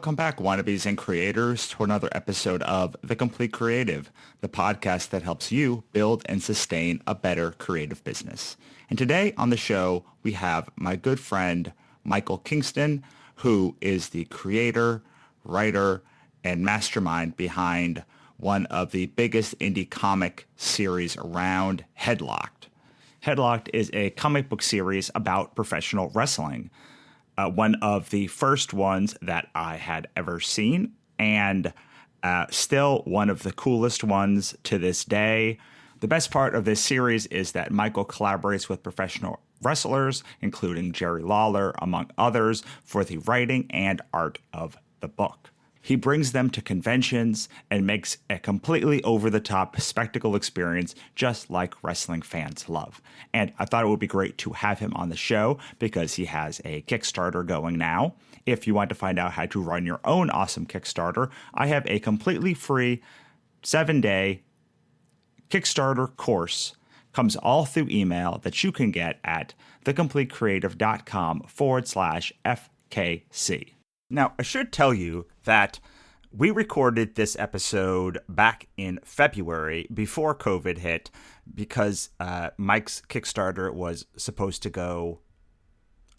welcome back, wannabes and creators, to another episode of The Complete Creative, the podcast that helps you build and sustain a better creative business. And today on the show, we have my good friend, Michael Kingston, who is the creator, writer, and mastermind behind one of the biggest indie comic series around, Headlocked. Headlocked is a comic book series about professional wrestling. One of the first ones that I had ever seen, and still one of the coolest ones to this day. The best part of this series is that Michael collaborates with professional wrestlers, including Jerry Lawler, among others, for the writing and art of the book. He brings them to conventions and makes a completely over-the-top spectacle experience just like wrestling fans love. And I thought it would be great to have him on the show because he has a Kickstarter going now. If you want to find out how to run your own awesome Kickstarter, I have a completely free 7-day Kickstarter course. Comes all through email that you can get at thecompletecreative.com/FKC. Now, I should tell you that we recorded this episode back in February before COVID hit because Mike's Kickstarter was supposed to go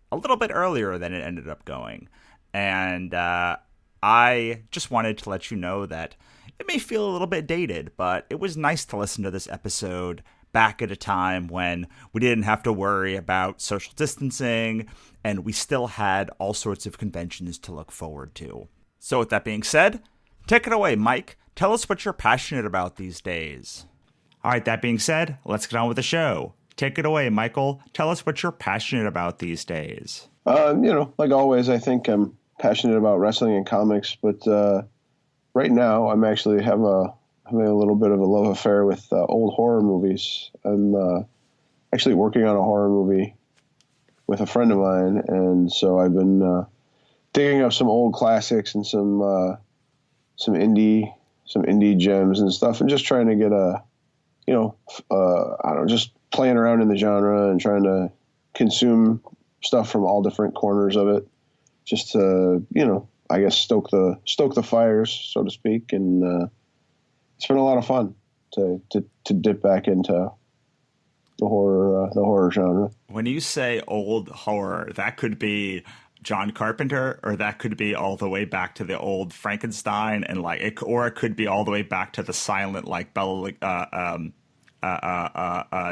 a little bit earlier than it ended up going. And I just wanted to let you know that it may feel a little bit dated, but it was nice to listen to this episode back at a time when we didn't have to worry about social distancing and we still had all sorts of conventions to look forward to. So with that being said, take it away, Mike. Tell us what you're passionate about these days. All right, that being said, let's get on with the show. Take it away, Michael. Tell us what you're passionate about these days. Like always, I think I'm passionate about wrestling and comics, but right now I'm actually having a little bit of a love affair with old horror movies. I'm actually working on a horror movie with a friend of mine, and so I've been digging up some old classics and some indie gems and stuff, and just trying to get just playing around in the genre and trying to consume stuff from all different corners of it, just to I guess stoke the fires, so to speak, and it's been a lot of fun to dip back into the horror genre. When you say old horror, that could be John Carpenter, or that could be all the way back to the old Frankenstein, and or it could be all the way back to the silent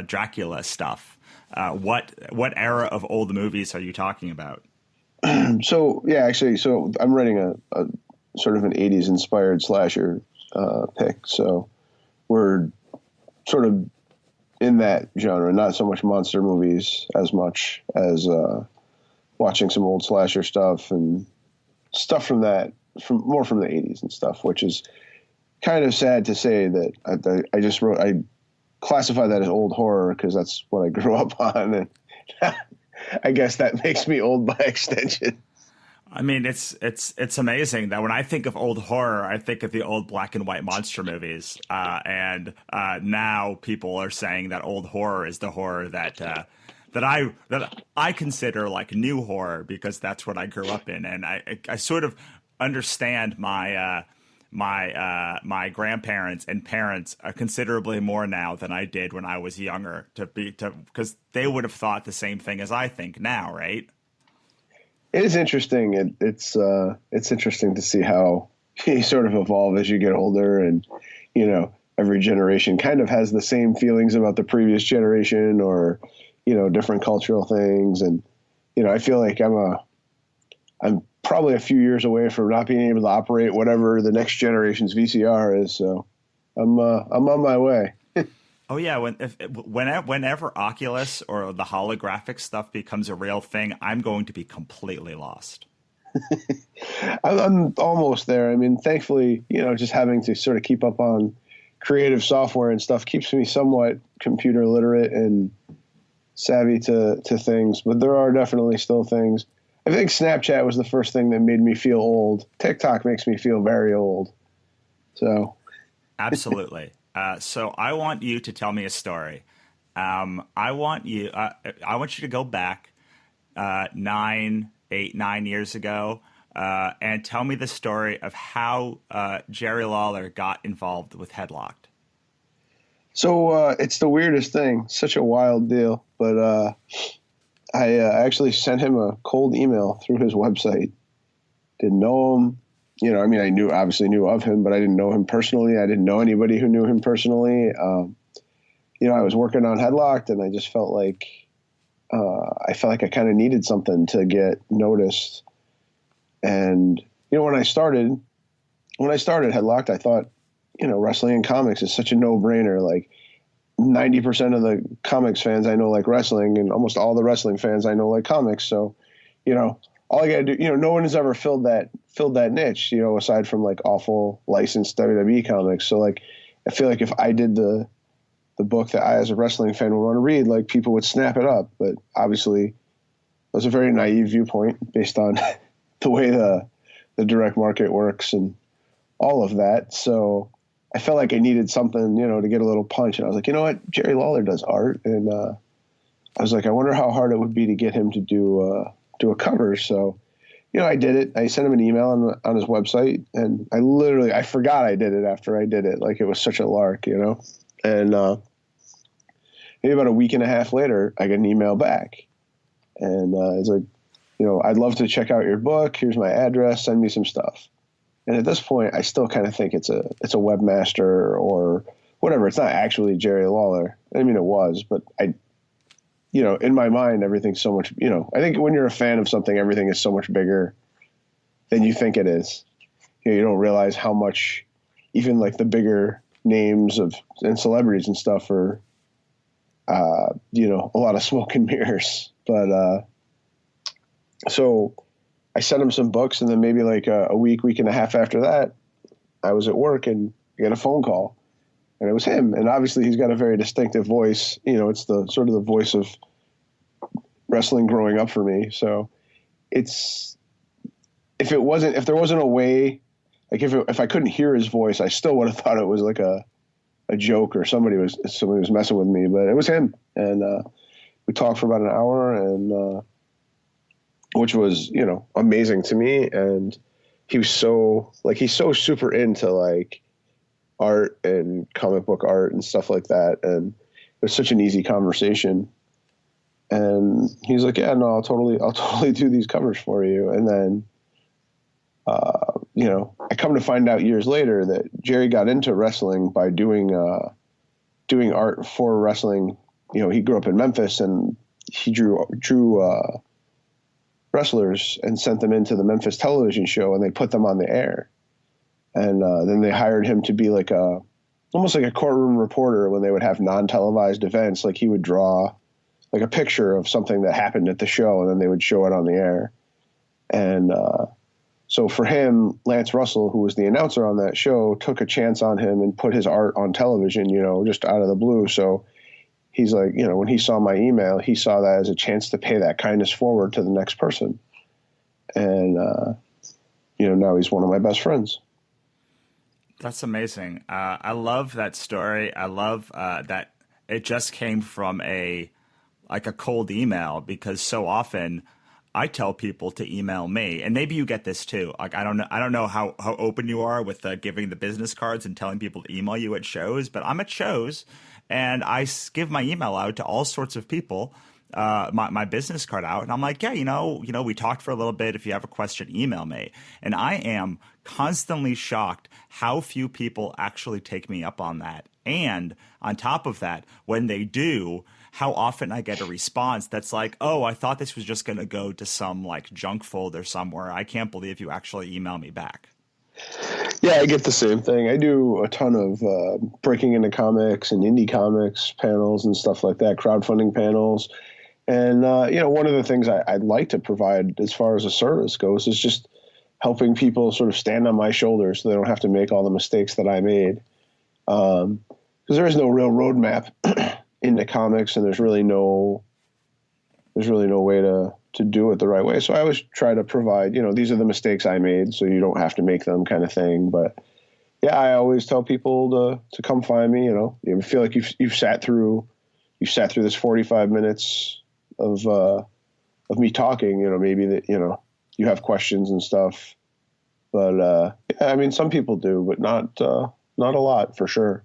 Dracula stuff. What era of old movies are you talking about? So I'm writing a sort of an 80s inspired slasher pick. So we're sort of in that genre, not so much monster movies as much as watching some old slasher stuff and stuff from the 80s and stuff, which is kind of sad to say that I classify that as old horror because that's what I grew up on, and I guess that makes me old by extension. I mean, it's amazing that when I think of old horror, I think of the old black and white monster movies, and now people are saying that old horror is the horror that I consider like new horror because that's what I grew up in, and I sort of understand my grandparents and parents considerably more now than I did when I was younger, because they would have thought the same thing as I think now, right? It is interesting. It's interesting to see how you sort of evolve as you get older, and every generation kind of has the same feelings about the previous generation, or different cultural things. And I feel like I'm probably a few years away from not being able to operate whatever the next generation's VCR is. So I'm on my way. Oh yeah, whenever Oculus or the holographic stuff becomes a real thing, I'm going to be completely lost. I'm almost there. I mean, thankfully, just having to sort of keep up on creative software and stuff keeps me somewhat computer literate and savvy to things. But there are definitely still things. I think Snapchat was the first thing that made me feel old. TikTok makes me feel very old. So, absolutely. So I want you to tell me a story. I want you to go back 9 years ago and tell me the story of how Jerry Lawler got involved with Headlocked. So it's the weirdest thing, such a wild deal. But I actually sent him a cold email through his website. Didn't know him. I mean, obviously knew of him, but I didn't know him personally. I didn't know anybody who knew him personally. I was working on Headlocked, and I just felt like I kind of needed something to get noticed. And when I started Headlocked, I thought, wrestling and comics is such a no-brainer. Like 90% of the comics fans I know like wrestling, and almost all the wrestling fans I know like comics. So, all I got to do, no one has ever filled that niche, aside from like awful licensed WWE comics. So like, I feel like if I did the book that I, as a wrestling fan, would want to read, like people would snap it up. But obviously, it was a very naive viewpoint based on the way the direct market works and all of that. So I felt like I needed something, to get a little punch. And I was like, you know what? Jerry Lawler does art. And I was like, I wonder how hard it would be to get him to do a cover. So, I did it. I sent him an email on his website, and I forgot I did it after I did it. Like it was such a lark, And maybe about a week and a half later, I get an email back. And it's like, I'd love to check out your book. Here's my address. Send me some stuff. And at this point, I still kind of think it's a webmaster or whatever. It's not actually Jerry Lawler. I mean, it was, but in my mind, everything's so much, I think when you're a fan of something, everything is so much bigger than you think it is. You don't realize how much even like the bigger names and celebrities and stuff are, a lot of smoke and mirrors. But so I sent him some books, and then maybe like a week and a half after that, I was at work and I got a phone call, and it was him. And obviously he's got a very distinctive voice. It's the sort of the voice of wrestling growing up for me. So if there wasn't a way, like if I couldn't hear his voice, I still would have thought it was like a joke or somebody was messing with me, but it was him. And we talked for about an hour, and which was, amazing to me. And he's so super into like art and comic book art and stuff like that. And it was such an easy conversation. And he's like, yeah, no, I'll totally do these covers for you. And then, I come to find out years later that Jerry got into wrestling by doing art for wrestling. He grew up in Memphis, and he drew wrestlers and sent them into the Memphis television show, and they put them on the air. And then they hired him to be like almost like a courtroom reporter when they would have non-televised events. Like he would draw like a picture of something that happened at the show, and then they would show it on the air. And so for him, Lance Russell, who was the announcer on that show, took a chance on him and put his art on television, just out of the blue. So he's like, when he saw my email, he saw that as a chance to pay that kindness forward to the next person. And, now he's one of my best friends. That's amazing. I love that story. I love that it just came from a cold email, because so often I tell people to email me, and maybe you get this too. Like, I don't know how open you are with giving the business cards and telling people to email you at shows, but I'm at shows and I give my email out to all sorts of people, my business card out. And I'm like, yeah, we talked for a little bit. If you have a question, email me. And I am constantly shocked how few people actually take me up on that. And on top of that, when they do, how often I get a response that's like, oh, I thought this was just going to go to some like junk folder somewhere. I can't believe you actually email me back. Yeah, I get the same thing. I do a ton of breaking into comics and indie comics panels and stuff like that, crowdfunding panels. And, one of the things I'd like to provide as far as a service goes is just helping people sort of stand on my shoulders so they don't have to make all the mistakes that I made. Because there is no real roadmap into comics, and there's really no way to do it the right way. So I always try to provide, these are the mistakes I made, so you don't have to make them, kind of thing. But yeah, I always tell people to come find me. You feel like you've sat through this 45 minutes of me talking. Maybe that you you have questions and stuff. But yeah, I mean, some people do, but not a lot for sure.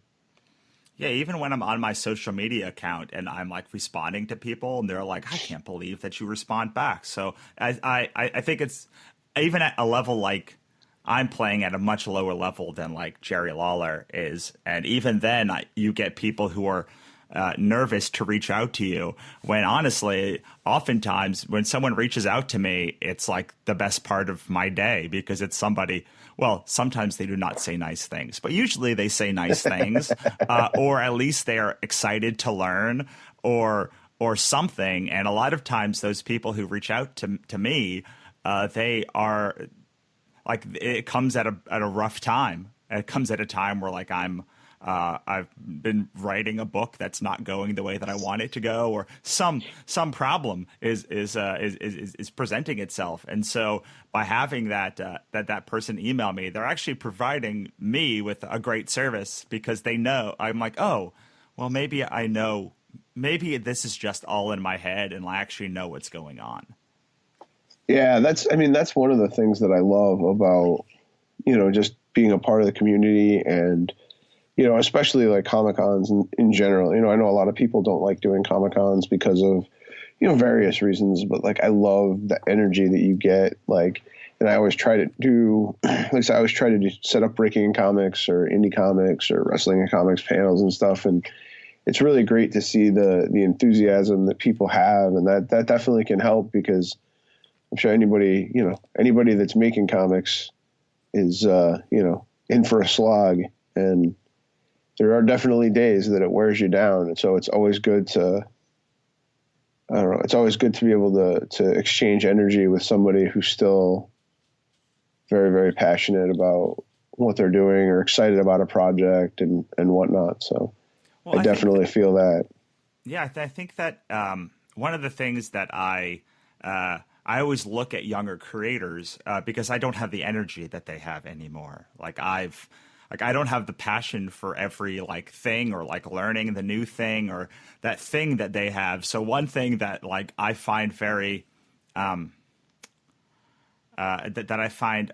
Yeah, even when I'm on my social media account and I'm like responding to people and they're like, I can't believe that you respond back. So I think it's even at a level like I'm playing at a much lower level than like Jerry Lawler is. And even then you get people who are nervous to reach out to you when honestly, oftentimes when someone reaches out to me, it's like the best part of my day because it's somebody. Well, sometimes they do not say nice things, but usually they say nice things, or at least they are excited to learn or something. And a lot of times those people who reach out to me, they are like it comes at a rough time. It comes at a time where like I've been writing a book that's not going the way that I want it to go, or some problem is presenting itself. And so by having that person email me, they're actually providing me with a great service because they know I'm like, oh, well, maybe I know, maybe this is just all in my head and I actually know what's going on. Yeah, that's one of the things that I love about, just being a part of the community and, especially like Comic-Cons in general. I know a lot of people don't like doing Comic-Cons because of, various reasons, but like I love the energy that you get. Like, and I always try to do, at least I always try to set up Breaking in Comics or Indie Comics or Wrestling in Comics panels and stuff. And it's really great to see the enthusiasm that people have. And that definitely can help because I'm sure anybody that's making comics is, in for a slog, and there are definitely days that it wears you down. And so it's always good to, it's always good to be able to exchange energy with somebody who's still very, very passionate about what they're doing or excited about a project and whatnot. So I definitely feel that. Yeah. I think that, one of the things that I always look at younger creators because I don't have the energy that they have anymore. I don't have the passion for every like thing or like learning the new thing or that thing that they have. So one thing that like I find very that I find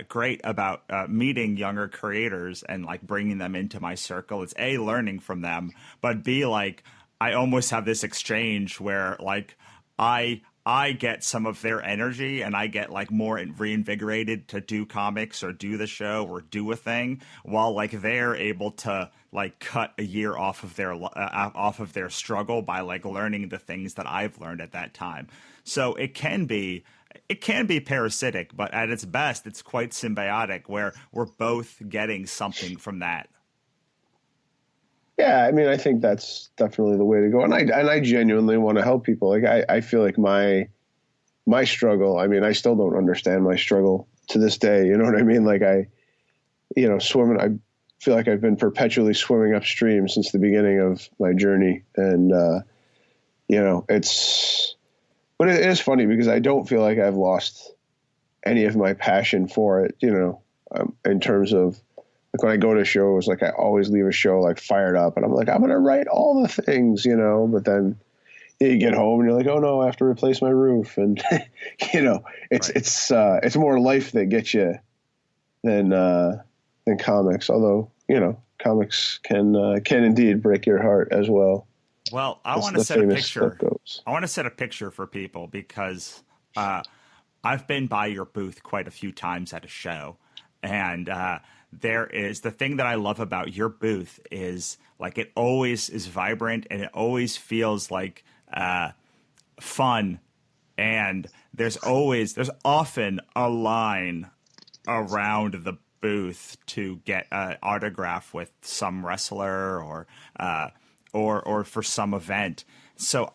great about meeting younger creators and like bringing them into my circle is A, learning from them, but B, like I almost have this exchange where like I get some of their energy and I get like more reinvigorated to do comics or do the show or do a thing while like they're able to like cut a year off of their struggle by like learning the things that I've learned at that time. So it can be parasitic, but at its best, it's quite symbiotic where we're both getting something from that. Yeah, I mean, I think that's definitely the way to go, and I genuinely want to help people. Like I feel like my struggle. I mean, I still don't understand my struggle to this day. You know what I mean? Like swimming. I feel like I've been perpetually swimming upstream since the beginning of my journey, and but it is funny because I don't feel like I've lost any of my passion for it. In terms of. Like when I go to shows, like I always leave a show like fired up and I'm like, I'm going to write all the things, but then you get home and you're like, oh no, I have to replace my roof. And, it's more life that gets you than comics. Although, comics can indeed break your heart as well. Well, I want to set a picture. I want to set a picture for people because I've been by your booth quite a few times at a show, and there is the thing that I love about your booth is like it always is vibrant and it always feels like fun, and there's often a line around the booth to get an autograph with some wrestler or for some event. So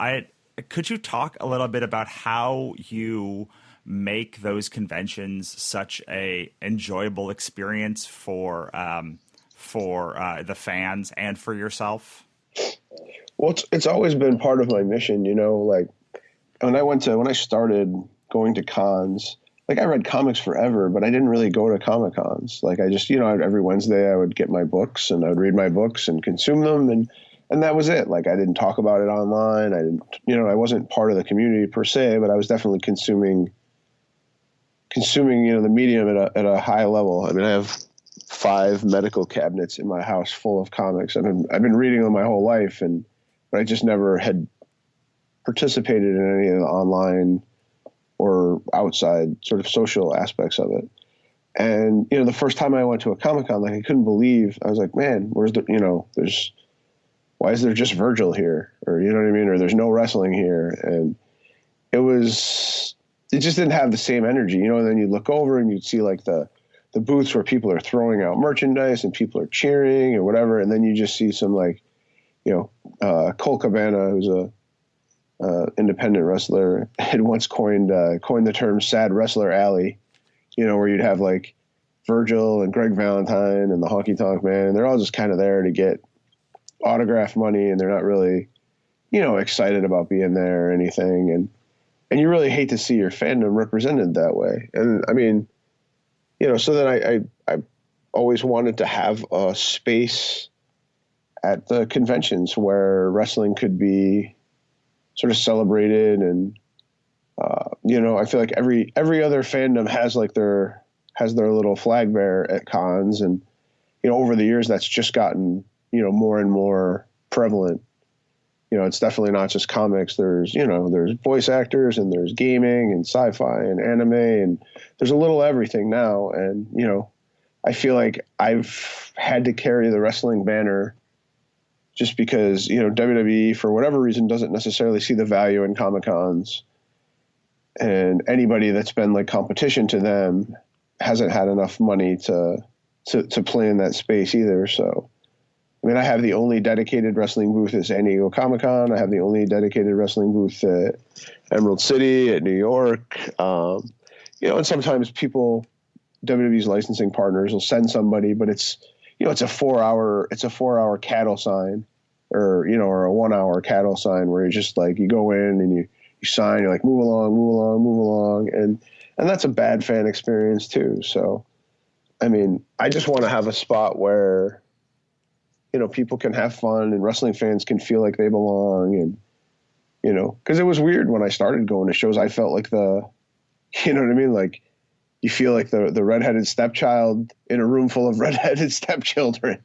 could you talk a little bit about how you make those conventions such a enjoyable experience for the fans and for yourself? Well, it's always been part of my mission, like when I started going to cons, like I read comics forever, but I didn't really go to Comic Cons. Like I just, every Wednesday I would get my books and I would read my books and consume them. And that was it. Like I didn't talk about it online. I didn't, I wasn't part of the community per se, but I was definitely consuming consuming, the medium at a high level. I mean, I have 5 medical cabinets in my house full of comics. I've been reading them my whole life, but I just never had participated in any of the online or outside sort of social aspects of it. And, the first time I went to a Comic-Con, like I couldn't believe, I was like, man, why is there just Virgil here? Or, you know what I mean? Or there's no wrestling here. And it just didn't have the same energy, and then you look over and you'd see like the booths where people are throwing out merchandise and people are cheering and whatever. And then you just see some like, Cole Cabana, who's a independent wrestler, had once coined the term "sad wrestler alley," where you'd have like Virgil and Greg Valentine and the Honky Tonk Man, and they're all just kind of there to get autograph money, and they're not really, excited about being there or anything. And you really hate to see your fandom represented that way. And I mean, so then I always wanted to have a space at the conventions where wrestling could be sort of celebrated. And, I feel like every other fandom has their little flag bearer at cons. And, over the years that's just gotten, more and more prevalent. It's definitely not just comics. There's voice actors, and there's gaming and sci-fi and anime, and there's a little everything now. And, I feel like I've had to carry the wrestling banner just because, WWE, for whatever reason, doesn't necessarily see the value in Comic-Cons, and anybody that's been like competition to them hasn't had enough money to play in that space either. So, I mean, I have the only dedicated wrestling booth at San Diego Comic-Con. I have the only dedicated wrestling booth at Emerald City, at New York. And sometimes WWE's licensing partners will send somebody, but it's a 4-hour cattle sign, or a 1-hour cattle sign where you're just like, you go in and you sign, you're like, move along. And that's a bad fan experience too. So, I mean, I just want to have a spot where, people can have fun and wrestling fans can feel like they belong. And, because it was weird when I started going to shows, I felt like you know what I mean? Like, you feel like the redheaded stepchild in a room full of redheaded stepchildren.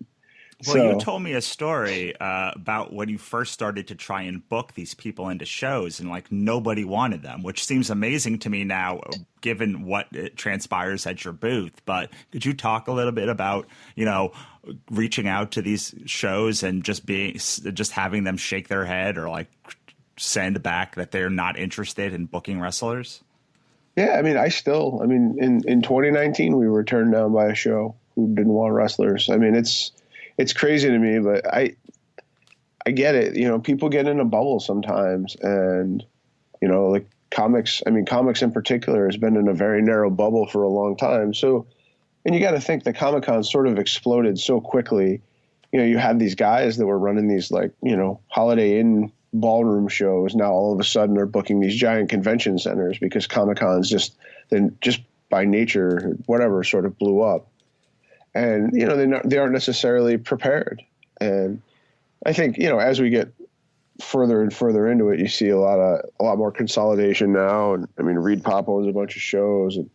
Well, you told me a story about when you first started to try and book these people into shows, and like nobody wanted them, which seems amazing to me now, given what transpires at your booth. But could you talk a little bit about, reaching out to these shows and just having them shake their head or like send back that they're not interested in booking wrestlers? Yeah, I mean, in 2019 we were turned down by a show who didn't want wrestlers. I mean, it's crazy to me, but I get it. People get in a bubble sometimes, and, like comics in particular has been in a very narrow bubble for a long time. So, and you got to think the Comic-Con sort of exploded so quickly. You had these guys that were running these like, Holiday Inn ballroom shows. Now all of a sudden they're booking these giant convention centers because Comic-Cons just by nature, whatever, sort of blew up. And, they aren't necessarily prepared. And I think, as we get further and further into it, you see a lot more consolidation now. And I mean, Reed Pop owns a bunch of shows, and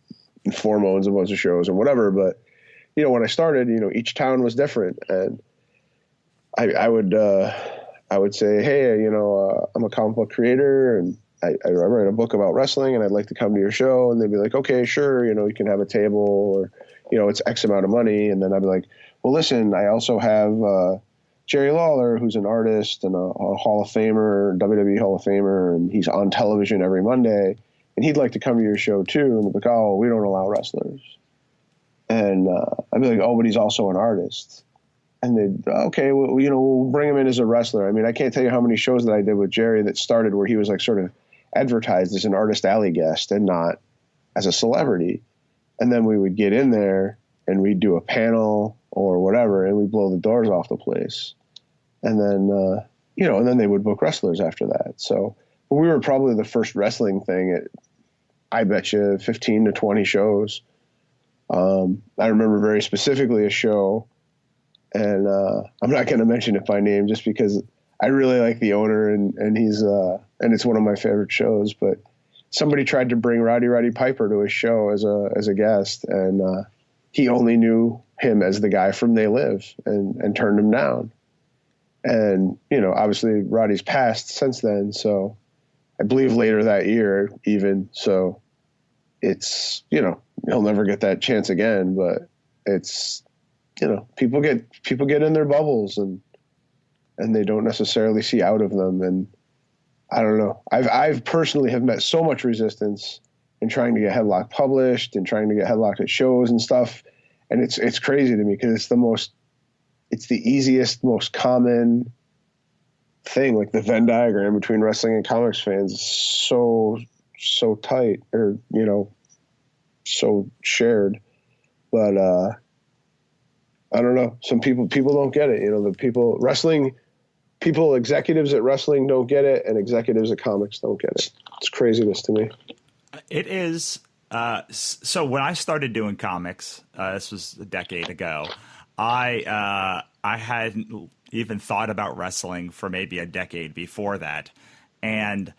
Form owns a bunch of shows and whatever. But, when I started, each town was different. And I would say, hey, I'm a comic book creator, and I write a book about wrestling, and I'd like to come to your show. And they'd be like, okay, sure. You can have a table, or, it's X amount of money. And then I'd be like, well, listen, I also have Jerry Lawler, who's an artist and a Hall of Famer, WWE Hall of Famer, and he's on television every Monday, and he'd like to come to your show too. And they'd be like, oh, we don't allow wrestlers. And I'd be like, oh, but he's also an artist. And they'd, okay, well, we'll bring him in as a wrestler. I mean, I can't tell you how many shows that I did with Jerry that started where he was like sort of advertised as an Artist Alley guest and not as a celebrity. And then we would get in there and we'd do a panel or whatever, and we'd blow the doors off the place. And then, and then they would book wrestlers after that. So we were probably the first wrestling thing at, I bet you, 15 to 20 shows. I remember very specifically a show, and I'm not going to mention it by name just because I really like the owner, and he's and it's one of my favorite shows. But somebody tried to bring Roddy Piper to his show as a guest, and he only knew him as the guy from They Live, and turned him down. And, obviously Roddy's passed since then. So I believe later that year even. So it's, he'll never get that chance again, but it's, people get in their bubbles and they don't necessarily see out of them. And I don't know. I've personally have met so much resistance in trying to get Headlock published and trying to get Headlocked at shows and stuff. And it's crazy to me because it's the easiest, most common thing. Like the Venn diagram between wrestling and comics fans is so tight, or, so shared. But I don't know. Some people don't get it. Executives at wrestling don't get it, and executives at comics don't get it. It's craziness to me. It is. So when I started doing comics, this was a decade ago, I hadn't even thought about wrestling for maybe a decade before that. And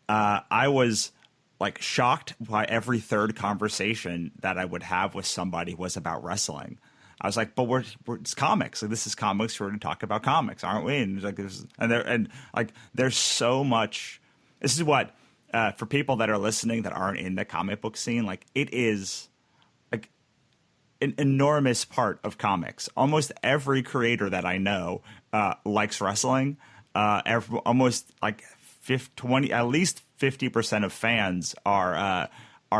I was like shocked by every third conversation that I would have with somebody was about wrestling. I was like, but it's comics. Like, this is comics. We're going to talk about comics, aren't we? And like, there's so much. This is what, for people that are listening that aren't in the comic book scene, like, it is like an enormous part of comics. Almost every creator that I know likes wrestling. Almost like 20, at least 50% of fans are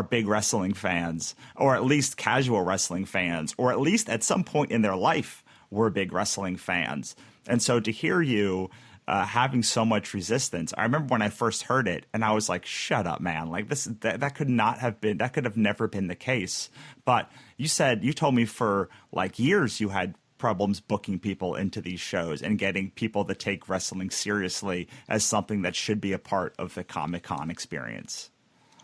big wrestling fans, or at least casual wrestling fans, or at least at some point in their life were big wrestling fans. And so to hear you having so much resistance, I remember when I first heard it and I was like, shut up, man. Like that could have never been the case. But you told me for like years you had problems booking people into these shows and getting people to take wrestling seriously as something that should be a part of the Comic-Con experience.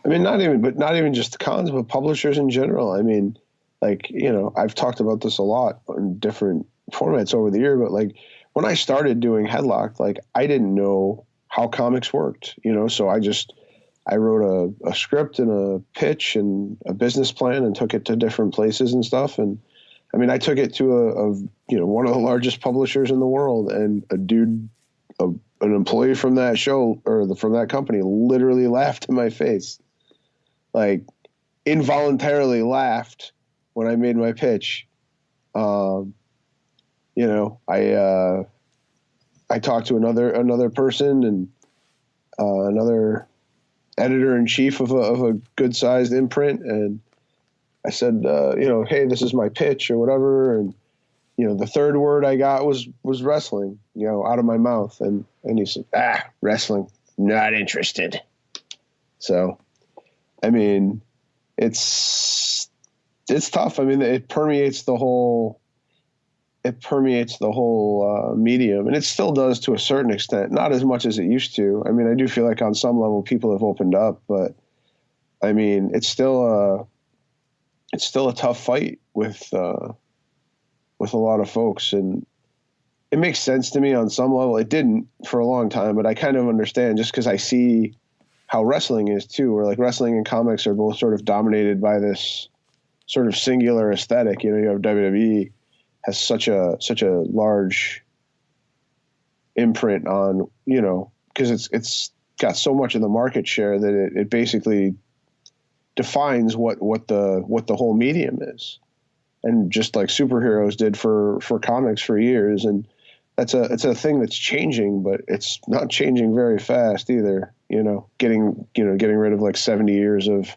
I mean, not even just the cons, but publishers in general. I mean, like, I've talked about this a lot in different formats over the year, but like when I started doing Headlock, like I didn't know how comics worked, so I wrote a script and a pitch and a business plan and took it to different places and stuff. And I mean, I took it to one of the largest publishers in the world, and a dude, an employee from that show from that company literally laughed in my face. Like involuntarily laughed when I made my pitch. I talked to another person and another editor in chief of a good sized imprint, and I said, hey, this is my pitch or whatever, and the third word I got was wrestling, out of my mouth, and he said, wrestling, not interested. So. I mean, it's tough. I mean, it permeates the whole medium, and it still does to a certain extent, not as much as it used to. I mean, I do feel like on some level people have opened up, but I mean, it's still a tough fight with a lot of folks, and it makes sense to me on some level. It didn't for a long time, but I kind of understand just because I see how wrestling is too, where like wrestling and comics are both sort of dominated by this sort of singular aesthetic. You have WWE has such a large imprint on, because it's got so much of the market share that it basically defines what the whole medium is. And just like superheroes did for comics for years. And it's a thing that's changing, but it's not changing very fast either. Getting rid of like 70 years of,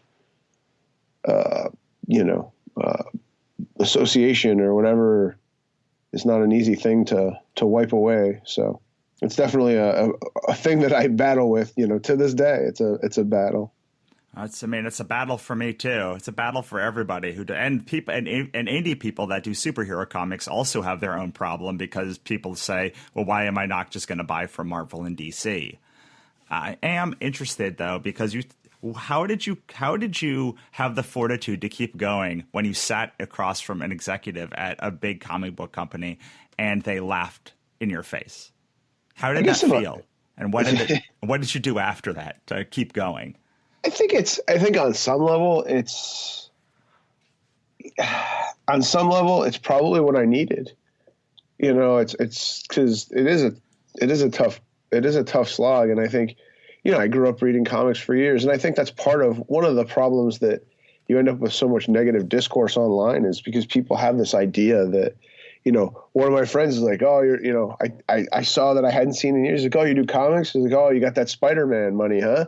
association or whatever is not an easy thing to wipe away. So it's definitely a thing that I battle with, to this day. It's a battle. It's a battle for me too. It's a battle for everybody and people and indie people that do superhero comics also have their own problem, because people say, well, why am I not just going to buy from Marvel and DC? I am interested though, because how did you have the fortitude to keep going when you sat across from an executive at a big comic book company and they laughed in your face? How did that feel? And what did you do after that to keep going? I think on some level it's probably what I needed. You know, it's because it is a tough slog. And I think, you know, I grew up reading comics for years, and I think that's part of one of the problems that you end up with so much negative discourse online is because people have this idea that, you know, one of my friends is like, oh, you're, you know, I saw that I hadn't seen in years. Like, oh, you do comics? He's like, oh, you got that Spider-Man money, huh?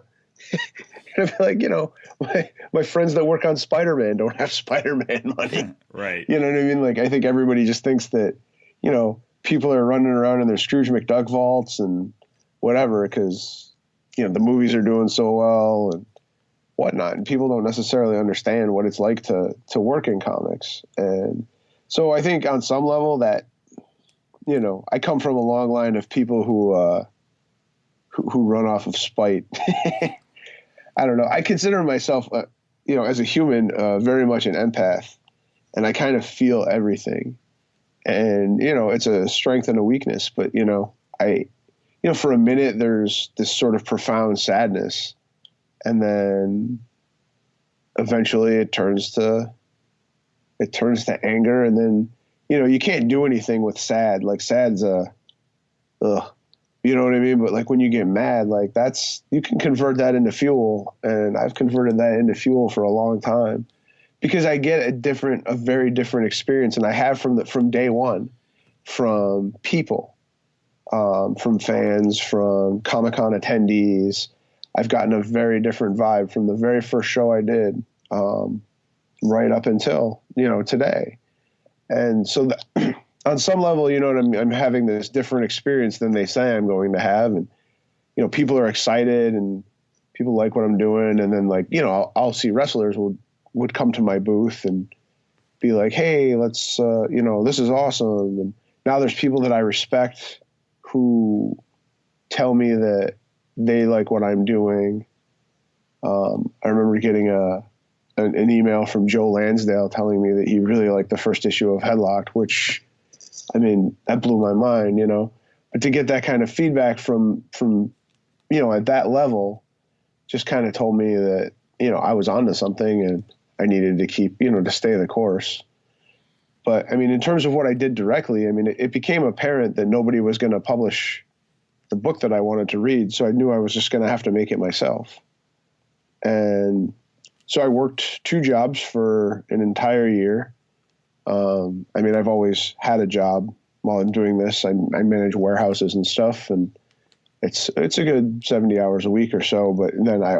And I feel like, you know, my friends that work on Spider-Man don't have Spider-Man money. Right. You know what I mean? Like, I think everybody just thinks that, you know, people are running around in their Scrooge McDuck vaults and whatever because, you know, the movies are doing so well and whatnot. And people don't necessarily understand what it's like to work in comics. And so I think on some level that, you know, I come from a long line of people who run off of spite. I don't know. I consider myself, you know, as a human, very much an empath, and I kind of feel everything. And, you know, it's a strength and a weakness, but, you know, for a minute there's this sort of profound sadness, and then eventually it turns to anger. And then, you know, you can't do anything with sad. Like sad's ugh. You know what I mean? But like when you get mad, like you can convert that into fuel. And I've converted that into fuel for a long time because I get a very different experience. And I have from day one, from people, from fans, from Comic-Con attendees. I've gotten a very different vibe from the very first show I did, right up until, you know, today. And so on some level, you know what I'm having this different experience than they say I'm going to have. And, you know, people are excited and people like what I'm doing. And then, like, you know, I'll see wrestlers would come to my booth and be like, hey, let's, you know, this is awesome. And now there's people that I respect who tell me that they like what I'm doing. I remember getting an email from Joe Lansdale telling me that he really liked the first issue of Headlocked, which, I mean, that blew my mind, you know. But to get that kind of feedback from you know, at that level, just kind of told me that, you know, I was onto something and I needed to keep, you know, to stay the course. But I mean, in terms of what I did directly, I mean, it became apparent that nobody was going to publish the book that I wanted to read. So I knew I was just going to have to make it myself. And so I worked 2 jobs for an entire year. I mean, I've always had a job while I'm doing this. I manage warehouses and stuff, and it's a good 70 hours a week or so. But then I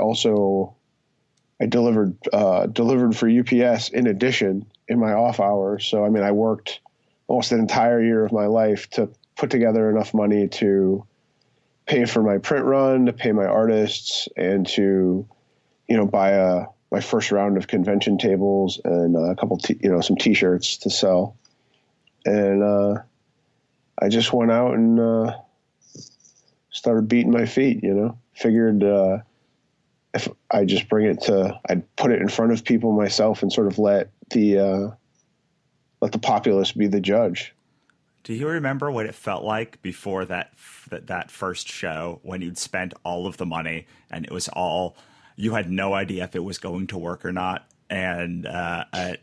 delivered for UPS in addition in my off hours. So, I mean, I worked almost an entire year of my life to put together enough money to pay for my print run, to pay my artists, and to, you know, buy my first round of convention tables and a couple, some T-shirts to sell. And I just went out and started beating my feet, you know, figured if I just I'd put it in front of people myself and sort of let the populace be the judge. Do you remember what it felt like before that first show when you'd spent all of the money and it was all, you had no idea if it was going to work or not? And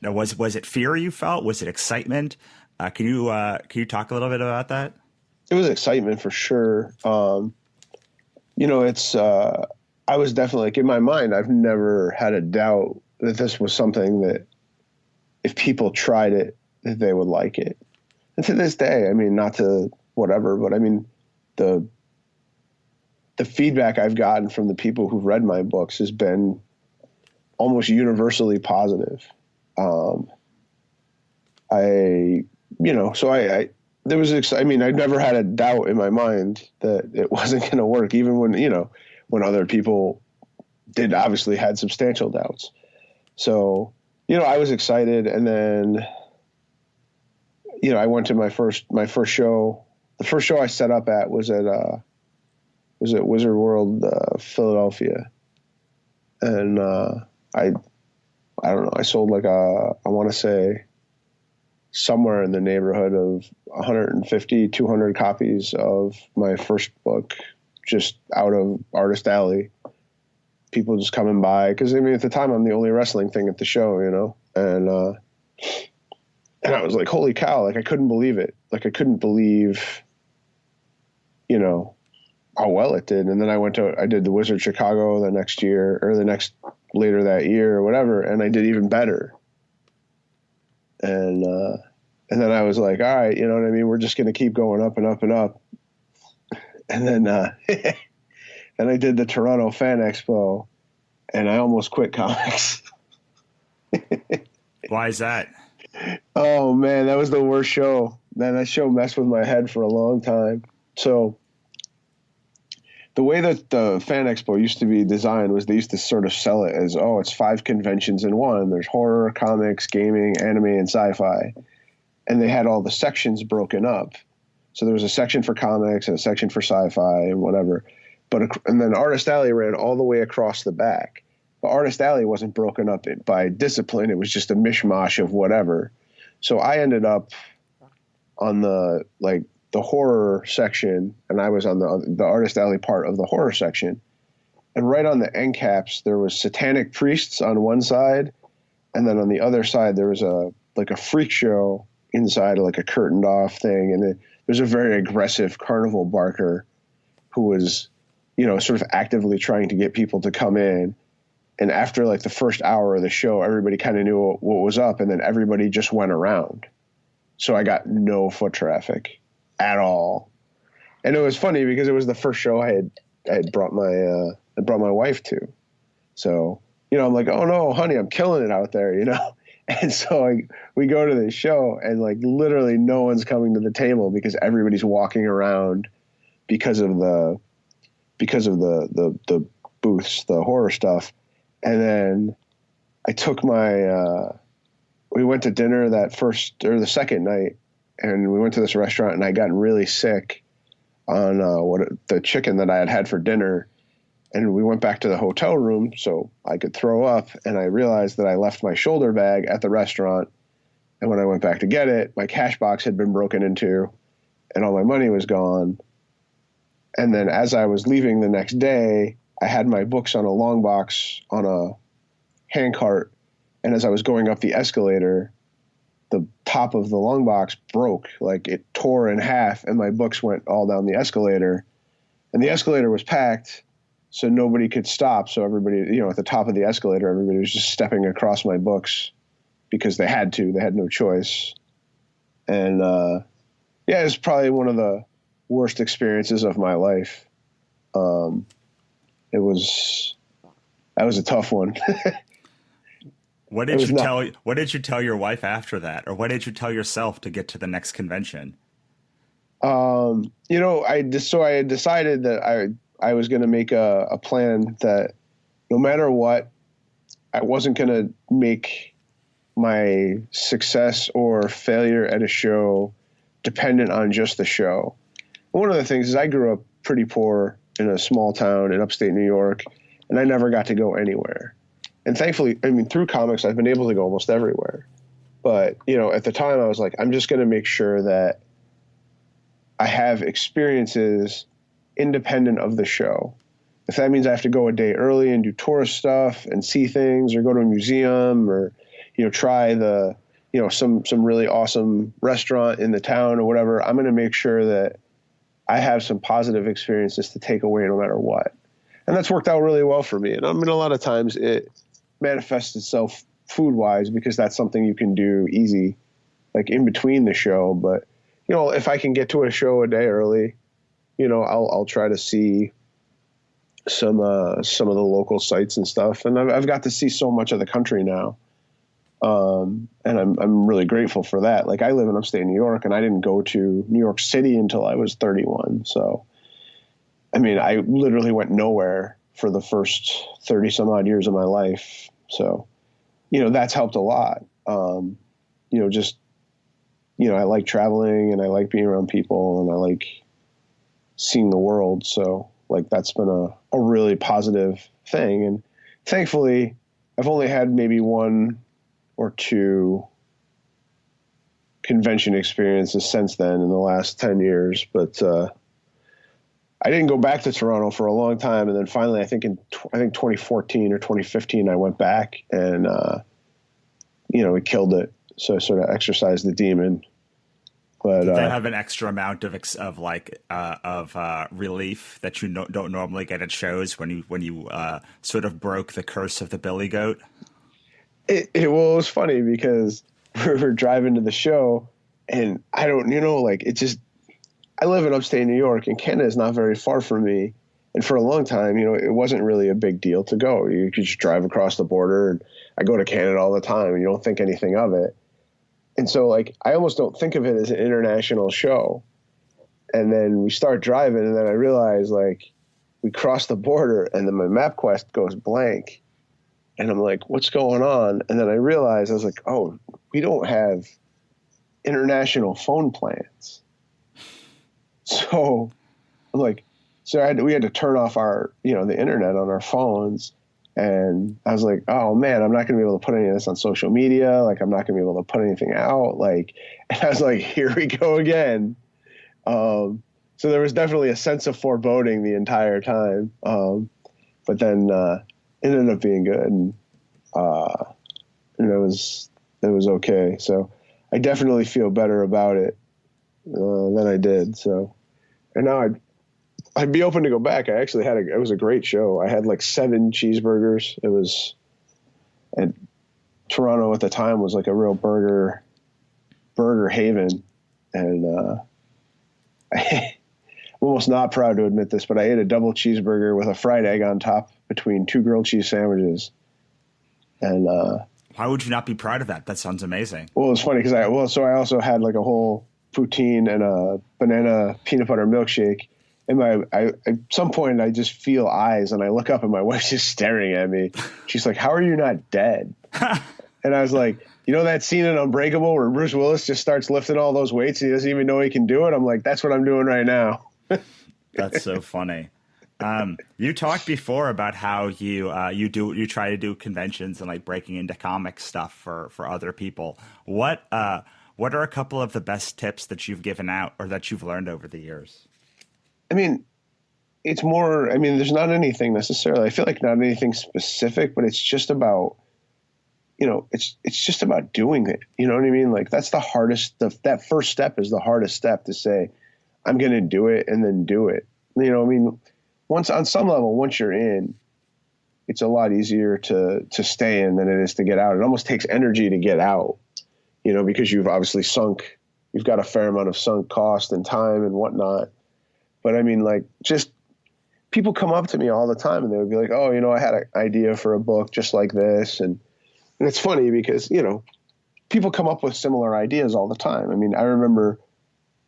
was it fear you felt? Was it excitement? Can you talk a little bit about that? It was excitement for sure. It's I was definitely, like, in my mind, I've never had a doubt that this was something that if people tried it, that they would like it. And to this day, I mean, not to whatever, but I mean, the feedback I've gotten from the people who've read my books has been almost universally positive. I've never had a doubt in my mind that it wasn't going to work, even when other people did obviously had substantial doubts. So, I was excited. And then, I went to my first show. The first show I set up at was at Wizard World, Philadelphia. And, I don't know, I sold I want to say somewhere in the neighborhood of 150, 200 copies of my first book, just out of Artist Alley. people just coming by. Cause I mean, at the time I'm the only wrestling thing at the show, you know? And I was like, holy cow. Like I couldn't believe it. Like I couldn't believe, you know, how well it did. And then I did the Wizard Chicago the next year or later that year or whatever. And I did even better. And then I was like, all right, you know what I mean? We're just going to keep going up and up and up. And then, and I did the Toronto Fan Expo and I almost quit comics. Why is that? Oh man, that was the worst show. Man, that show messed with my head for a long time. So the way that the Fan Expo used to be designed was they used to sort of sell it as, oh, it's 5 conventions in one. There's horror, comics, gaming, anime, and sci-fi. And they had all the sections broken up. So there was a section for comics and a section for sci-fi and whatever. And then Artist Alley ran all the way across the back. But Artist Alley wasn't broken up by discipline. It was just a mishmash of whatever. So I ended up on the horror section, and I was on the Artist Alley part of the horror section. And right on the end caps, there was satanic priests on one side, and then on the other side there was a freak show inside, like a curtained off thing, and there's a very aggressive carnival barker who was, you know, sort of actively trying to get people to come in. And after like the first hour of the show, everybody kind of knew what was up, and then everybody just went around. So I got no foot traffic at all. And it was funny because it was the first show I had brought my wife to. So, you know, I'm like, oh no, honey, I'm killing it out there, you know? And so we go to this show and like literally no one's coming to the table because everybody's walking around because of the booths, the horror stuff. And then I took we went to dinner the second night, and we went to this restaurant, and I got really sick on the chicken that I had for dinner. And we went back to the hotel room so I could throw up, and I realized that I left my shoulder bag at the restaurant. And when I went back to get it, my cash box had been broken into, and all my money was gone. And then as I was leaving the next day, I had my books on a long box on a hand cart. And as I was going up the escalator, the top of the long box broke, like it tore in half, and my books went all down the escalator. And the escalator was packed, so nobody could stop. So everybody, you know, at the top of the escalator, everybody was just stepping across my books because they had to. They had no choice. And yeah, it's probably one of the worst experiences of my life. That was a tough one. What did you tell your wife after that? Or what did you tell yourself to get to the next convention? You know, I had decided that I was going to make a plan that no matter what, I wasn't going to make my success or failure at a show dependent on just the show. One of the things is I grew up pretty poor in a small town in upstate New York, and I never got to go anywhere. And thankfully, I mean, through comics, I've been able to go almost everywhere. But, you know, at the time I was like, I'm just going to make sure that I have experiences independent of the show. If that means I have to go a day early and do tourist stuff and see things, or go to a museum, or, you know, try some really awesome restaurant in the town or whatever, I'm going to make sure that I have some positive experiences to take away no matter what. And that's worked out really well for me. And I mean, a lot of times it manifests itself food-wise because that's something you can do easy, like in between the show. But, you know, if I can get to a show a day early, you know, I'll try to see some of the local sites and stuff. And I've got to see so much of the country now. And I'm really grateful for that. Like, I live in upstate New York, and I didn't go to New York City until I was 31. So, I mean, I literally went nowhere for the first 30 some odd years of my life. So, you know, that's helped a lot. You know, just, you know, I like traveling, and I like being around people, and I like seeing the world. So, like, that's been a really positive thing. And thankfully, I've only had maybe 1 or 2 convention experiences since then in the last 10 years. But I didn't go back to Toronto for a long time. And then finally, I think 2014 or 2015, I went back and, we killed it. So I sort of exercised the demon. But did that have an extra amount of relief that you don't normally get at shows when you sort of broke the curse of the Billy Goat? It was funny because we were driving to the show, and I don't, it just, I live in upstate New York, and Canada is not very far from me. And for a long time, it wasn't really a big deal to go. You could just drive across the border, and I go to Canada all the time, and you don't think anything of it. And so, I almost don't think of it as an international show. And then we start driving, and then I realize, we cross the border, and then my MapQuest goes blank. And I'm like, what's going on? And then I realized, I was like, oh, we don't have international phone plans. So I'm like, we had to turn off our, the internet on our phones. And I was like, oh man, I'm not going to be able to put any of this on social media. I'm not going to be able to put anything out. And I was like, here we go again. So there was definitely a sense of foreboding the entire time. But then, it ended up being good. And it was okay. So I definitely feel better about it, than I did. So, and now I'd be open to go back. I actually it was a great show. I had 7 cheeseburgers. It was, and Toronto at the time was a real burger haven. And, I'm almost not proud to admit this, but I ate a double cheeseburger with a fried egg on top between 2 grilled cheese sandwiches. And, why would you not be proud of that? That sounds amazing. Well, it's funny because I also had a whole poutine and a banana peanut butter milkshake. And at some point I just feel eyes, and I look up and my wife's just staring at me. She's like, "How are you not dead?" And I was like, that scene in Unbreakable where Bruce Willis just starts lifting all those weights and he doesn't even know he can do it? I'm like, that's what I'm doing right now. That's so funny. You talked before about how you try to do conventions and breaking into comic stuff for other people. What are a couple of the best tips that you've given out or that you've learned over the years? I mean, it's more, there's not anything necessarily. I feel like not anything specific, but it's just about, it's just about doing it. You know what I mean? That's the hardest, that first step is the hardest step, to say, I'm going to do it and then do it. Once on some level, once you're in, it's a lot easier to stay in than it is to get out. It almost takes energy to get out, because you've obviously you've got a fair amount of sunk cost and time and whatnot. But just people come up to me all the time and they would be like, oh, I had an idea for a book just like this. And it's funny because, people come up with similar ideas all the time. I remember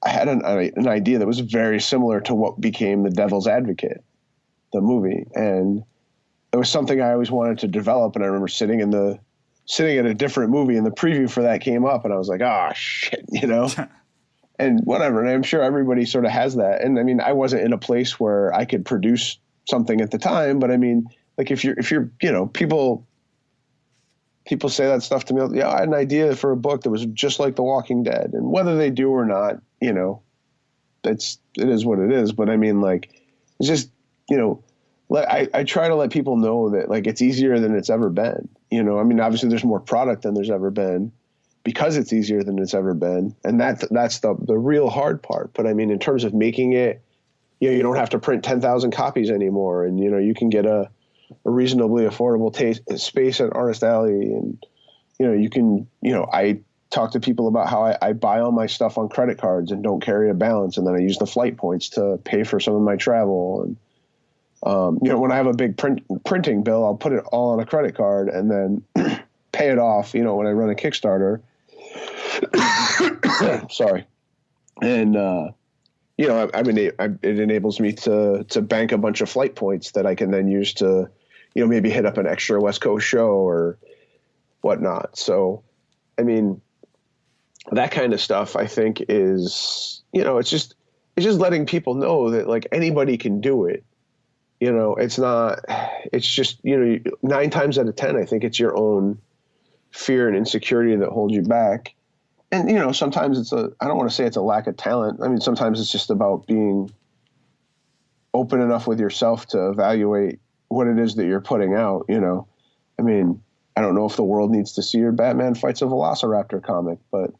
I had an idea that was very similar to what became The Devil's Advocate, the movie. And it was something I always wanted to develop. And I remember sitting at a different movie and the preview for that came up and I was like, oh shit, and whatever. And I'm sure everybody sort of has that. And I wasn't in a place where I could produce something at the time, but if you're, people say that stuff to me. Yeah, I had an idea for a book that was just like The Walking Dead, and whether they do or not, it is what it is. But it's just, I try to let people know that it's easier than it's ever been. Obviously there's more product than there's ever been because it's easier than it's ever been. And that's the real hard part. But in terms of making it, you don't have to print 10,000 copies anymore. And, you can get a reasonably affordable space at Artist Alley. And, you can, I talk to people about how I buy all my stuff on credit cards and don't carry a balance. And then I use the flight points to pay for some of my travel. And, when I have a big printing bill, I'll put it all on a credit card and then pay it off, when I run a Kickstarter. Sorry. And, it enables me to bank a bunch of flight points that I can then use to, maybe hit up an extra West Coast show or whatnot. So, that kind of stuff I think is, it's just letting people know that anybody can do it. It's just, 9 times out of 10, I think it's your own fear and insecurity that holds you back. And, sometimes I don't want to say it's a lack of talent. Sometimes it's just about being open enough with yourself to evaluate what it is that you're putting out, I mean, I don't know if the world needs to see your Batman fights a Velociraptor comic, but,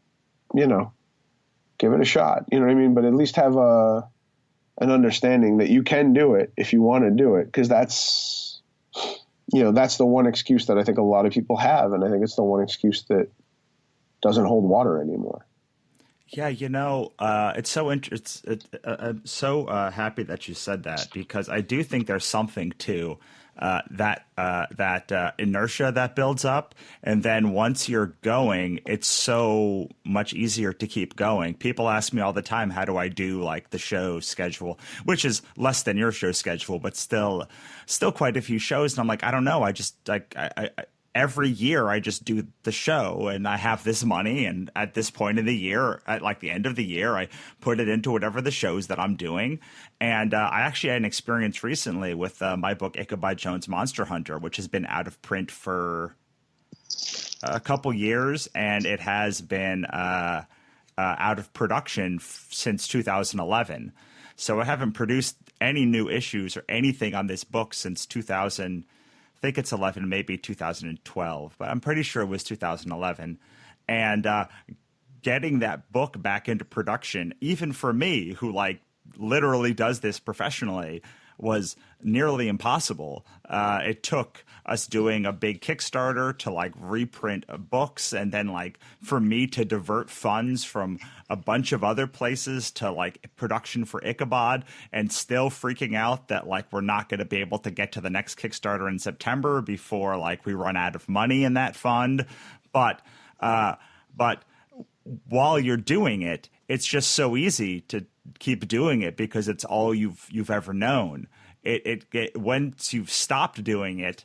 give it a shot. You know what I mean? But at least have an understanding that you can do it if you want to do it. Because that's the one excuse that I think a lot of people have. And I think it's the one excuse that doesn't hold water anymore. Yeah, it's so I'm so happy that you said that, because I do think there's something to that inertia that builds up, and then once you're going, it's so much easier to keep going. People ask me all the time, how do I do like the show schedule, which is less than your show schedule, but still quite a few shows, and I'm like, I don't know, I just like I every year I just do the show and I have this money, and at this point in the year, at like the end of the year, I put it into whatever the shows that I'm doing. And I actually had an experience recently with my book Ichabod Jones Monster Hunter, which has been out of print for a couple years, and it has been out of production since 2011. So I haven't produced any new issues or anything on this book since 2000. I think it's 11, maybe 2012, but I'm pretty sure it was 2011. And getting that book back into production, even for me, who like literally does this professionally, was nearly impossible. It took us doing a big Kickstarter to like reprint books, and then like for me to divert funds from a bunch of other places to like production for Ichabod, and still freaking out that like we're not going to be able to get to the next Kickstarter in September before like we run out of money in that fund. But while you're doing it, it's just so easy to keep doing it because it's all you've ever known. It once you've stopped doing it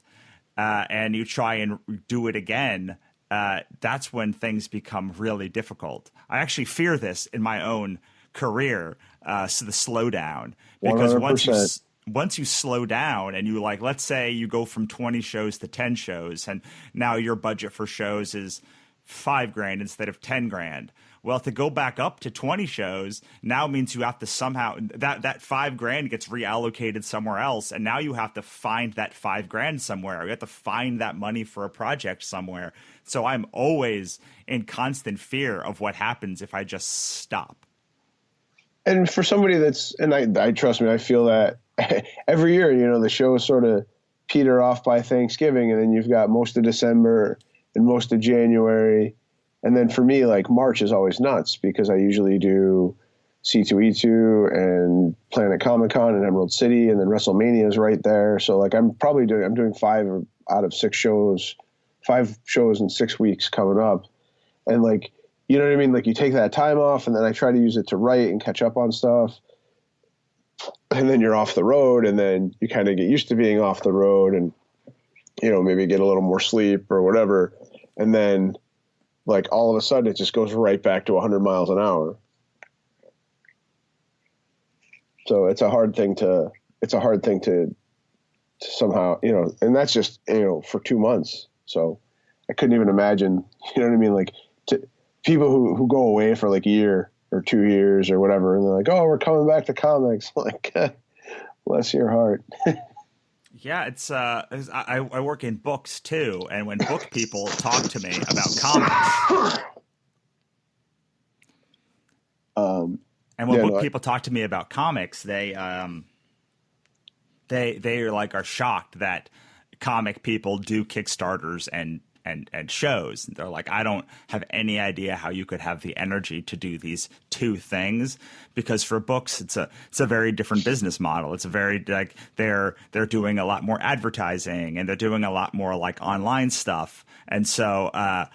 and you try and do it again, that's when things become really difficult. I actually fear this in my own career, so the slowdown, because 100%. once you slow down and you like, let's say you go from 20 shows to 10 shows, and now your budget for shows is $5,000 instead of $10,000. Well, to go back up to 20 shows now means you have to somehow that $5,000 gets reallocated somewhere else, and now you have to find that $5,000 somewhere. You have to find that money for a project somewhere. So I'm always in constant fear of what happens if I just stop. And for somebody I trust me, I feel that every year, the shows sort of peter off by Thanksgiving, and then you've got most of December and most of January. And then for me, like March is always nuts because I usually do C2E2 and Planet Comic Con and Emerald City, and then WrestleMania is right there. So like I'm doing 5 out of 6 shows, 5 shows in 6 weeks coming up. And like, you know what I mean? Like you take that time off, and then I try to use it to write and catch up on stuff. And then you're off the road, and then you kind of get used to being off the road, and, maybe get a little more sleep or whatever. And then like all of a sudden it just goes right back to 100 miles an hour. So it's a hard thing to somehow, and that's just, for 2 months. So I couldn't even imagine, you know what I mean? Like to people who go away for like a year or 2 years or whatever, and they're like, oh, we're coming back to comics. Like, bless your heart. Yeah, I work in books too, and when book people talk to me about comics, people talk to me about comics, they are shocked that comic people do Kickstarters and shows. They're like, I don't have any idea how you could have the energy to do these two things, because for books it's a very different business model. It's a very like they're doing a lot more advertising, and they're doing a lot more like online stuff. And so I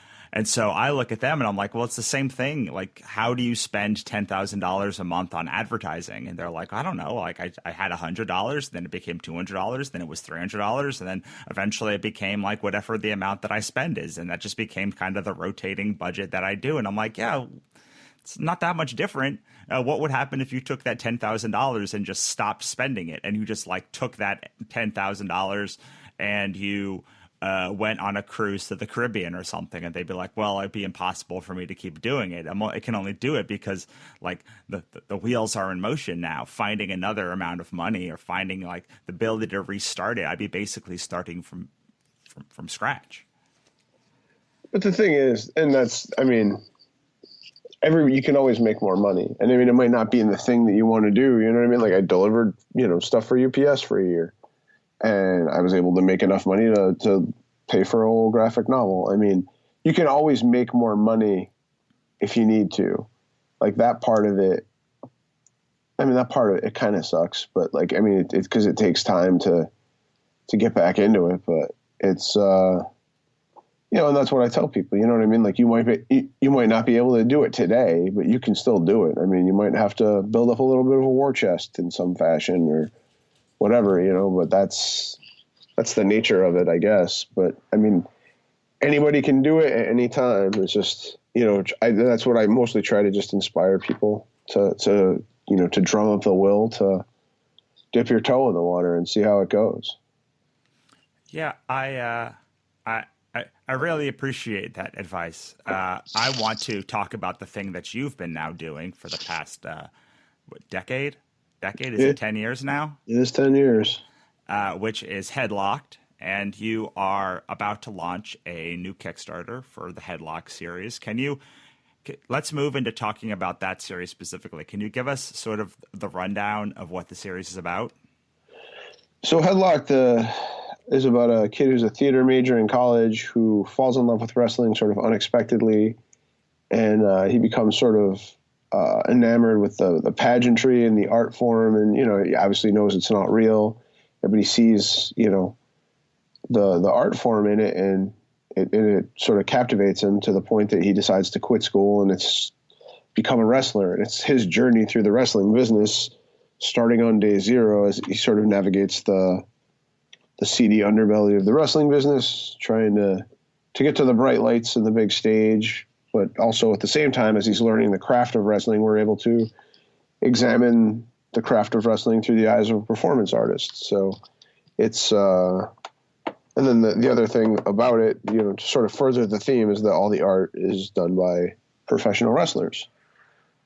look at them and I'm like, well, it's the same thing. Like, how do you spend $10,000 a month on advertising? And they're like, I don't know. Like I had $100, then it became $200, then it was $300. And then eventually it became like whatever the amount that I spend is. And that just became kind of the rotating budget that I do. And I'm like, yeah, it's not that much different. What would happen if you took that $10,000 and just stopped spending it, and you just like took that $10,000 and you went on a cruise to the Caribbean or something, and they'd be like, well, it'd be impossible for me to keep doing it. I can only do it because like the wheels are in motion now. Finding another amount of money or finding like the ability to restart it, I'd be basically starting from scratch. But the thing is, and that's, I mean, you can always make more money. And I mean, it might not be in the thing that you want to do. You know what I mean? Like I delivered, stuff for UPS for a year, and I was able to make enough money to pay for a whole graphic novel. I mean, you can always make more money if you need to. Like that part of it, it kind of sucks, but like, I mean, it's because it takes time to get back into it, but it's, and that's what I tell people, you know what I mean? Like you might not be able to do it today, but you can still do it. I mean, you might have to build up a little bit of a war chest in some fashion or whatever, but that's the nature of it, I guess. But I mean, anybody can do it at any time. It's just, that's what I mostly try to just inspire people to drum up the will to dip your toe in the water and see how it goes. Yeah, I really appreciate that advice. I want to talk about the thing that you've been now doing for the past decade? Is it 10 years now? It is 10 years. Which is Headlocked, and you are about to launch a new Kickstarter for the Headlock series. Let's move into talking about that series specifically. Can you give us sort of the rundown of what the series is about? So Headlocked is about a kid who's a theater major in college who falls in love with wrestling sort of unexpectedly, and he becomes sort of enamored with the pageantry and the art form, and he obviously knows it's not real, but he sees the art form in it, and it sort of captivates him to the point that he decides to quit school and it's become a wrestler. And it's his journey through the wrestling business, starting on day zero as he sort of navigates the seedy underbelly of the wrestling business, trying to get to the bright lights and the big stage. But also at the same time, as he's learning the craft of wrestling, we're able to examine the craft of wrestling through the eyes of a performance artist. So it's, and then the other thing about it, to sort of further the theme, is that all the art is done by professional wrestlers.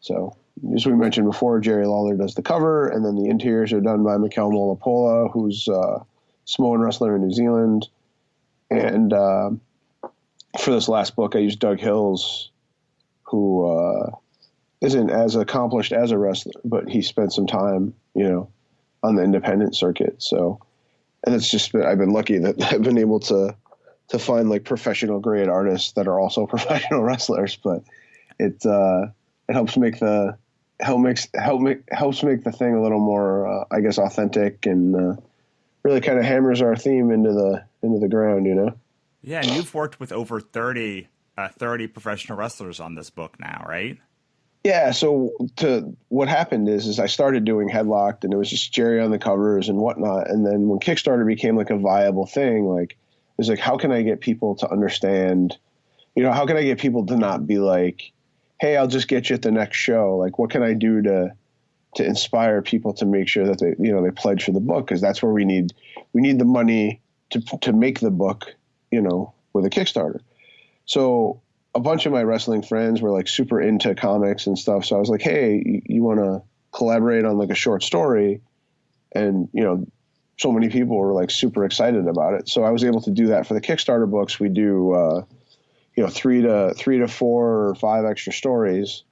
So as we mentioned before, Jerry Lawler does the cover, and then the interiors are done by Mikel Molapola, who's Samoan wrestler in New Zealand. And for this last book, I used Doug Hills, who isn't as accomplished as a wrestler, but he spent some time, on the independent circuit. So, and it's just I've been lucky that I've been able to find like professional grade artists that are also professional wrestlers. But it helps make the thing a little more, I guess, authentic, and really kind of hammers our theme into the ground, Yeah, and you've worked with over 30 professional wrestlers on this book now, right? Yeah, so what happened is I started doing Headlocked, and it was just Jerry on the covers and whatnot. And then when Kickstarter became like a viable thing, like it was like, how can I get people to understand, how can I get people to not be like, hey, I'll just get you at the next show. Like, what can I do to inspire people to make sure that they pledge for the book? Because that's where we need the money to make the book, with a Kickstarter. So a bunch of my wrestling friends were like super into comics and stuff. So I was like, hey, you want to collaborate on like a short story? And, so many people were like super excited about it. So I was able to do that for the Kickstarter books. We do, 3 to 4 or 5 extra stories.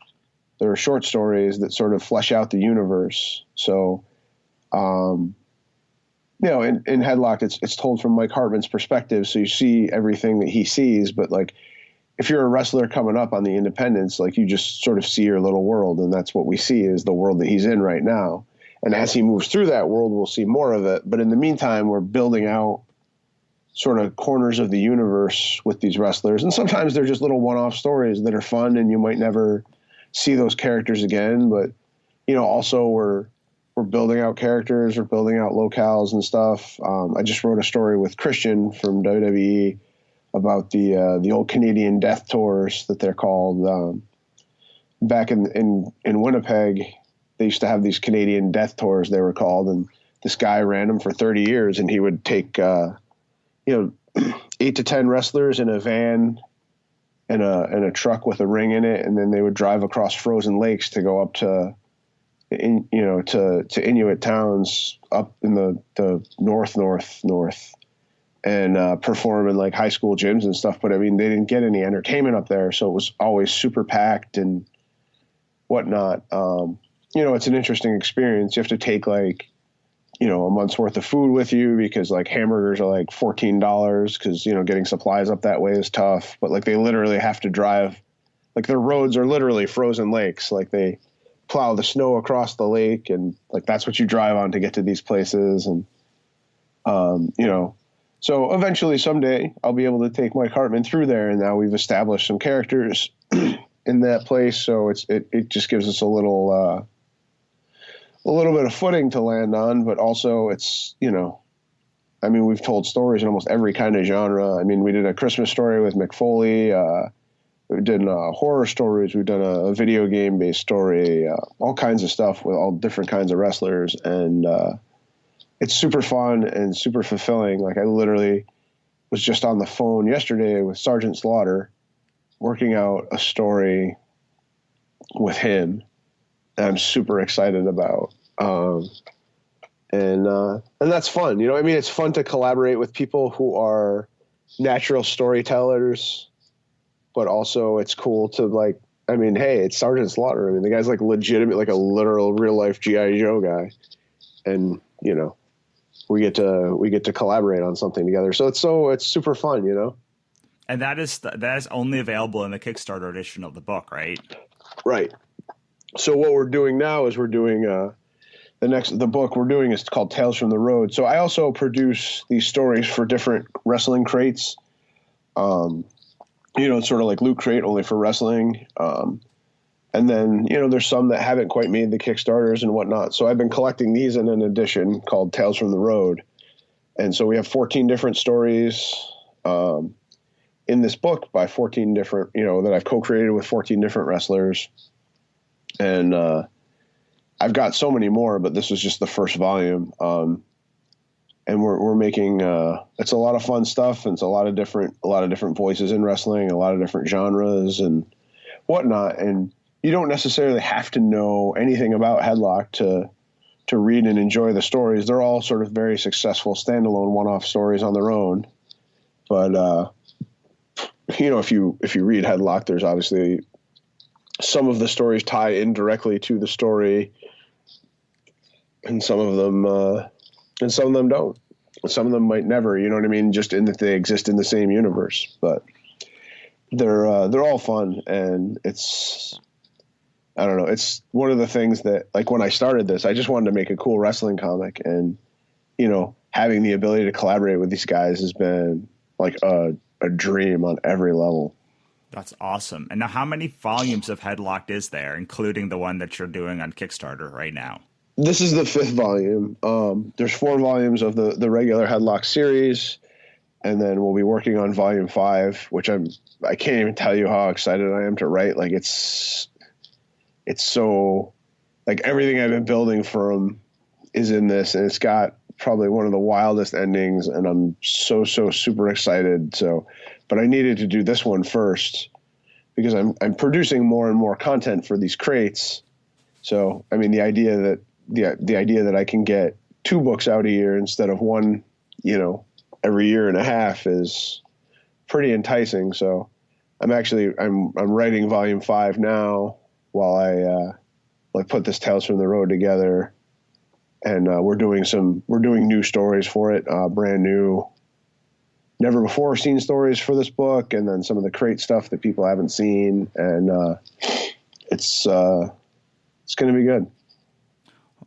There are short stories that sort of flesh out the universe. So, in Headlocked, it's told from Mike Hartman's perspective. So you see everything that he sees, but like, if you're a wrestler coming up on the independents, like you just sort of see your little world, and that's what we see is the world that he's in right now. And as he moves through that world, we'll see more of it. But in the meantime, we're building out sort of corners of the universe with these wrestlers. And sometimes they're just little one-off stories that are fun, and you might never see those characters again. But, also we're building out characters, we're building out locales and stuff. I just wrote a story with Christian from WWE about the old Canadian death tours that they're called. Back in Winnipeg, they used to have these Canadian death tours, they were called, and this guy ran them for 30 years, and he would take 8 8 to 10 wrestlers in a van and a truck with a ring in it, and then they would drive across frozen lakes to go up to Inuit towns up in the north and perform in like high school gyms and stuff. But I mean, they didn't get any entertainment up there, so it was always super packed and whatnot. It's an interesting experience. You have to take like, a month's worth of food with you because like hamburgers are like $14 because, getting supplies up that way is tough. But like they literally have to drive, like their roads are literally frozen lakes. Like they plow the snow across the lake and like that's what you drive on to get to these places. And, so eventually someday I'll be able to take Mike Hartman through there. And now we've established some characters in that place. So it just gives us a little bit of footing to land on, but also it's, we've told stories in almost every kind of genre. I mean, we did a Christmas story with Mick Foley. We've done horror stories. We've done a video game based story, all kinds of stuff with all different kinds of wrestlers. And it's super fun and super fulfilling. Like I literally was just on the phone yesterday with Sergeant Slaughter working out a story with him that I'm super excited about. And that's fun. It's fun to collaborate with people who are natural storytellers, but also it's cool to like, hey, it's Sergeant Slaughter. The guy's like legitimate, like a literal real life G.I. Joe guy. And, we get to collaborate on something together. So it's super fun, And that is only available in the Kickstarter edition of the book, right? Right. So what we're doing now is we're doing the book we're doing is called Tales from the Road. So I also produce these stories for different wrestling crates. It's sort of like Loot Crate only for wrestling. And then, there's some that haven't quite made the Kickstarters and whatnot. So I've been collecting these in an edition called Tales from the Road. And so we have 14 different stories in this book by 14 different, that I've co-created with 14 different wrestlers. And I've got so many more, but this was just the first volume. And we're making it's a lot of fun stuff, and it's a lot of different voices in wrestling, a lot of different genres and whatnot. And you don't necessarily have to know anything about Headlock to read and enjoy the stories. They're all sort of very successful standalone one-off stories on their own. But if you read Headlock, there's obviously some of the stories tie in directly to the story, and some of them don't. Some of them might never, just in that they exist in the same universe. But they're all fun, and it's one of the things that, like, when I started this, I just wanted to make a cool wrestling comic, and having the ability to collaborate with these guys has been like a dream on every level. That's awesome. And now, how many volumes of Headlocked is there, including the one that you're doing on Kickstarter right now? This is the 5th volume. There's 4 volumes of the regular Headlock series, and then we'll be working on volume 5, which I can't even tell you how excited I am to write. Like it's so, like, everything I've been building for them is in this, and it's got probably one of the wildest endings, and I'm so super excited. So, but I needed to do this one first because I'm producing more and more content for these crates. So, the idea that I can get 2 books out a year instead of one, every year and a half is pretty enticing. So I'm writing volume 5 now while I put this Tales from the Road together, and we're doing new stories for it, brand new, never before seen stories for this book, and then some of the crate stuff that people haven't seen, and it's going to be good.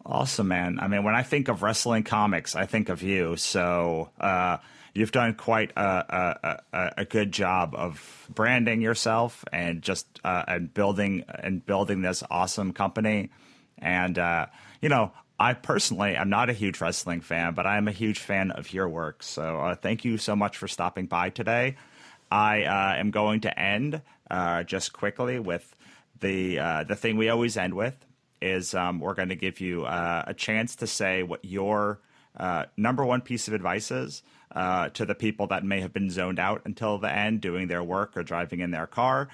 Awesome, man. When I think of wrestling comics, I think of you. So you've done quite a good job of branding yourself and just and building this awesome company. And I personally am not a huge wrestling fan, but I am a huge fan of your work. So thank you so much for stopping by today. I am going to end just quickly with the thing we always end with. Is we're going to give you a chance to say what your number one piece of advice is to the people that may have been zoned out until the end doing their work or driving in their car.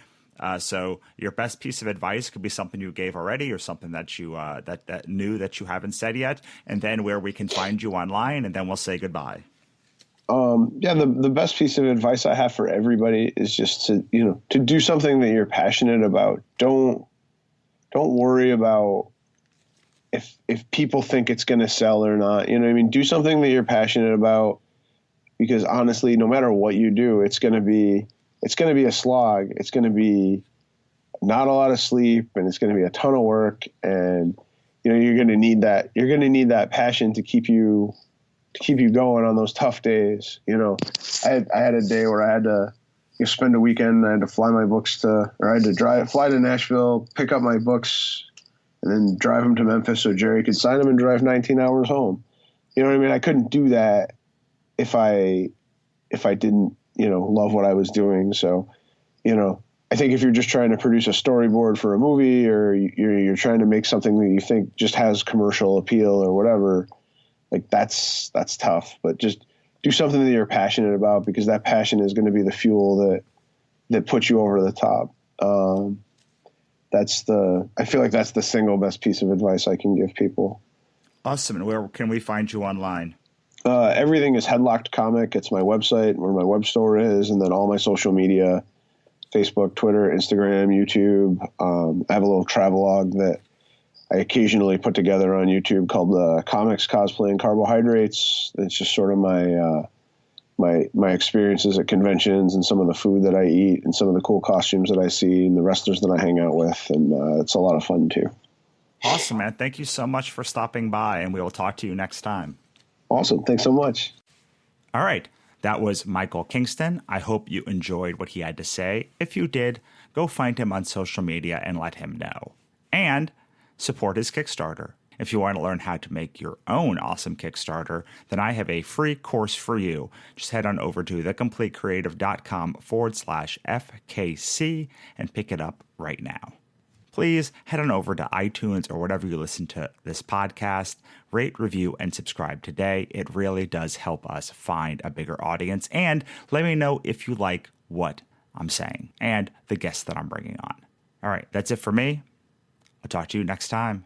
So your best piece of advice could be something you gave already or something that you that new that you haven't said yet, and then where we can find you online, and then we'll say goodbye. The best piece of advice I have for everybody is just to do something that you're passionate about. Don't worry about if people think it's going to sell or not. You know what I mean? Do something that you're passionate about, because honestly, no matter what you do, it's going to be a slog. It's going to be not a lot of sleep, and it's going to be a ton of work. And, you're going to need that. You're going to need that passion to keep you going on those tough days. I had a day where I had to spend a weekend. I had to fly to Nashville, pick up my books, and then drive them to Memphis so Jerry could sign them and drive 19 hours home. You know what I mean? I couldn't do that if I didn't, love what I was doing. So, I think if you're just trying to produce a storyboard for a movie, or you're trying to make something that you think just has commercial appeal or whatever, like that's tough. But just do something that you're passionate about, because that passion is going to be the fuel that puts you over the top. I feel like that's the single best piece of advice I can give people. Awesome. And where can we find you online? Everything is Headlocked Comic. It's my website where my web store is, and then all my social media, Facebook, Twitter, Instagram, YouTube. I have a little travelogue that I occasionally put together on YouTube called Comics, Cosplay, and Carbohydrates. It's just sort of my experiences at conventions, and some of the food that I eat, and some of the cool costumes that I see, and the wrestlers that I hang out with. And it's a lot of fun too. Awesome, man. Thank you so much for stopping by, and we will talk to you next time. Awesome. Thanks so much. All right. That was Michael Kingston. I hope you enjoyed what he had to say. If you did, go find him on social media and let him know. And support his Kickstarter. If you want to learn how to make your own awesome Kickstarter, then I have a free course for you. Just head on over to thecompletecreative.com/FKC and pick it up right now. Please head on over to iTunes or whatever you listen to this podcast, rate, review, and subscribe today. It really does help us find a bigger audience. And let me know if you like what I'm saying and the guests that I'm bringing on. All right, that's it for me. I'll talk to you next time.